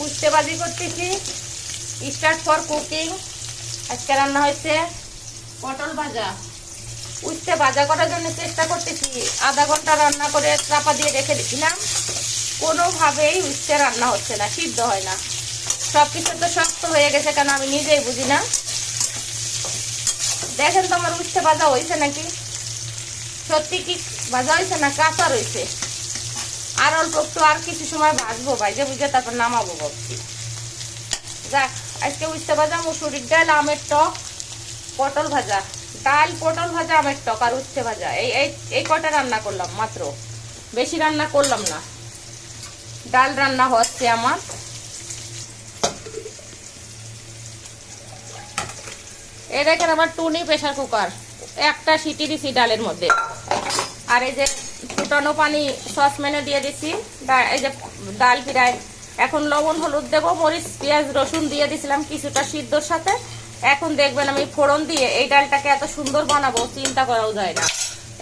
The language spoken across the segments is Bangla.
উচ্ছে ভাজি করতেছি, স্টার্ট ফর কুকিং। আজকে রান্না হয়েছে পটল ভাজা। উচ্ছে ভাজা করার জন্য চেষ্টা করতেছি, আধা ঘন্টা রান্না করে চাপা দিয়ে রেখে দিয়েছিলাম, কোনোভাবেই উচ্ছে রান্না হচ্ছে না, সিদ্ধ হয় না। সব কিছু তো শক্ত হয়ে গেছে, কেন আমি নিজেই বুঝি না। দেখেন তো আমার উচ্ছে ভাজা হয়েছে নাকি, সত্যি কি ভাজা হয়েছে না কাঁচা রয়েছে। আর অল্প একটু, আর কিছু সময় ভাজবো, ভাইজে বুঝে তারপর নামাবো ভাবছি। যাক, আজকে উচ্ছে ভাজা, মুসুরির ডাল, আমের টক, পটল ভাজা। ডাল, পটল ভাজা, আমের টক আর উচ্ছে ভাজা, এই কটা রান্না করলাম মাত্র, বেশি রান্না করলাম না। ডাল রান্না হচ্ছে আমার। এই দেখেন আমার টুনি প্রেসার কুকার, একটা সিটি দিছি ডালের মধ্যে। আর এই যে ফুটানো পানি সসপ্যানে দিয়ে দিছি, এই যে ডাল ফিরায়। এখন লবণ হলুদ দেবো, মরিচ পেঁয়াজ রসুন দিয়ে দিছিলাম কিছুটা সিদ্ধর সাথে। এখন দেখবেন আমি ফোড়ন দিয়ে এই ডালটাকে এত সুন্দর বানাবো, চিন্তা করাও যায় না।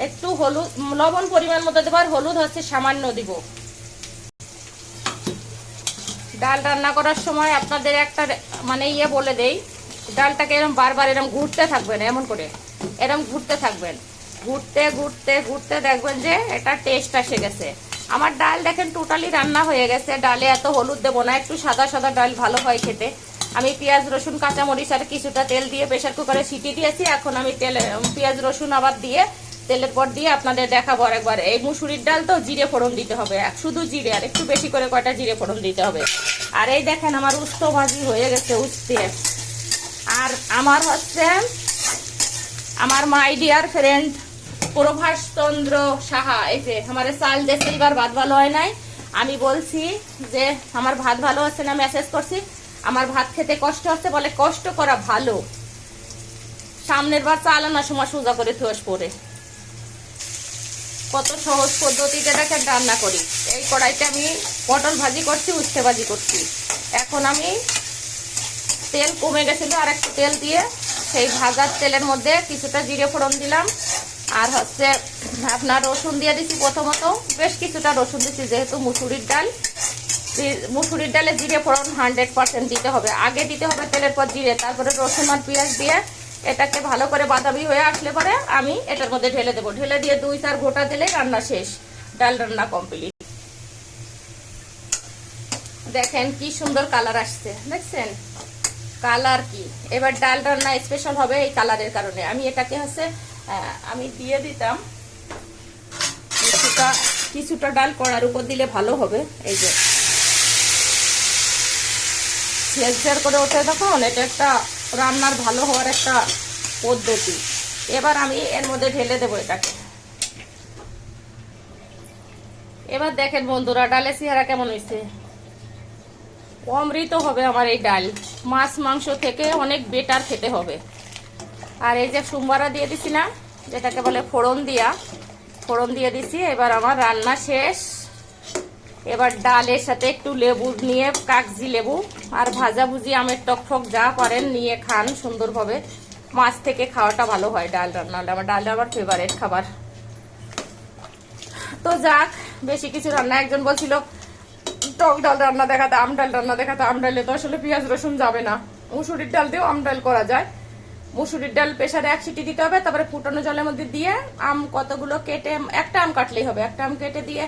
একটু হলুদ, লবণ পরিমাণ মতো দেবো, আর হলুদ হচ্ছে সামান্য দিব। ডাল রান্না করার সময় আপনাদের একটা মানে বলে দেই, ডালটাকে এরকম বারবার এরকম ঘুরতে থাকবেন, এমন করে এরকম ঘুরতে থাকবেন। ঘুরতে ঘুরতে ঘুরতে দেখবেন যে এটা টেস্ট এসে গেছে। আমার ডাল দেখেন টোটালি রান্না হয়ে গেছে। ডালে এত হলুদ দেবো না, একটু সাদা সাদা ডাল ভালো হয় খেতে। আমি পেঁয়াজ রসুন কাঁচামরিচ আর কিছুটা তেল দিয়ে প্রেসার কুকারে সিটি দিয়েছি। এখন আমি পেঁয়াজ রসুন আবার দিয়ে তেলের পর দিয়ে আপনাদের দেখাবো আরেকবার। এই মুসুরির ডাল তো জিরে ফোড়ন দিতে হবে, শুধু জিরে, আর একটু বেশি করে কয়টা জিরে ফোড়ন দিতে হবে। আর এই দেখেন আমার উস্তো ভাজি হয়ে গেছে, উস্তে। আর আমার হচ্ছে আমার my dear friend Prabhas Chandra Saha, এই যে আমার চাল দেশে এবার ভাত ভালো হয় নাই। আমি বলছি যে আমার ভাত ভালো হচ্ছে না, মেসেজ করছি আমার ভাত খেতে কষ্ট হচ্ছে, বলে কষ্ট করা ভালো, সামনের বার চাল আনার সময় সোজা করে থুয়াস পরে। কত সহজ পদ্ধতিতে দেখেন রান্না করি। এই কড়াইতে আমি পটল ভাজি করছি, উচ্ছে ভাজি করছি। এখন আমি তেল কমে গেছিল, আর একটু তেল দিয়ে সেই ভাজার তেলের মধ্যে কিছুটা জিরে ফোড়ন দিলাম। আর হচ্ছে আপনার রসুন দিয়ে দিচ্ছি প্রথমত, বেশ কিছুটা রসুন দিচ্ছি, যেহেতু মুসুরির ডাল। মুসুরির ডালে জিরে ফোড়ন 100% দিতে হবে, আগে দিতে হবে তেলের পর জিরে, তারপরে রসুন আর পেঁয়াজ দিয়ে এটাকে ভালো করে বাদামি হয়ে আসলে পরে আমি এটার মধ্যে ঢেলে দেবো। ঢেলে দিয়ে 2-4 ঘোটা দিলে রান্না শেষ, ডাল রান্না কমপ্লিট। দেখেন কি সুন্দর কালার আসছে, দেখছেন কালার কি। এবার ডাল রান্না স্পেশাল হবে এই কালারের কারণে। আমি এটাকে হচ্ছে আমি দিয়ে দিতাম কিছুটা ডাল কড়ার উপর দিলে ভালো হবে। এই যে ঝেরঝের করে ওঠে তখন, এটা একটা রান্নার ভালো হওয়ার একটা পদ্ধতি। এবার আমি এর মধ্যে ঢেলে দেবো এটাকে। এবার দেখেন বন্ধুরা ডালের চেহারা কেমন হয়েছে, অমৃত হবে আমার এই ডাল। মাছ মাংস থেকে অনেক বেটার খেতে হবে। আর এই যে সোমবারা দিয়ে দিছি না, যেটাকে বলে ফোড়ন দিয়ে দিছি। এবার আমার রান্না শেষ। এবার ডালের সাথে একটু লেবু নিয়ে, কাগজি লেবু আর ভাজাভুজি আমের টক যা পারেন নিয়ে খান সুন্দরভাবে। মাছ থেকে খাওয়াটা ভালো হয় ডাল রান্না, আমার ডালটা আমার ফেভারিট খাবার। তো যাক, বেশি কিছু রান্না, একজন বলছিল টক ডাল রান্না দেখাতে, আম ডাল রান্না দেখাতে। আম ডালে তো আসলে পেঁয়াজ রসুন যাবে না। মুসুরির ডাল দিয়েও আম ডাল করা যায়। মুসুরির ডাল প্রেসারে 1 সিটি দিতে হবে, তারপরে ফুটানো জলের মধ্যে দিয়ে আম কতগুলো কেটে, একটা আম কাটলেই হবে, একটা আম কেটে দিয়ে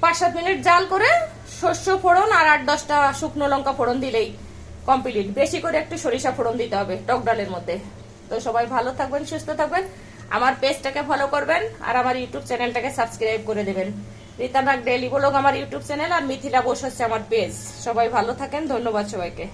5-7 মিনিট জাল করে শস্য ফোড়ন আর 8-10টা শুকনো লঙ্কা ফোড়ন দিলেই কমপ্লিট। বেশি করে একটু সরিষা ফোড়ন দিতে হবে টক ডালের মধ্যে। তো সবাই ভালো থাকবেন, সুস্থ থাকবেন, আমার পেজটাকে ফলো করবেন, আর আমার ইউটিউব চ্যানেলটাকে সাবস্ক্রাইব করে দেবেন। রীতা নাগ ডেইলি ব্লগ আমার ইউটিউব চ্যানেল, আর মিথিলা বোস হচ্ছে আমার পেজ। সবাই ভালো থাকেন, ধন্যবাদ সবাইকে।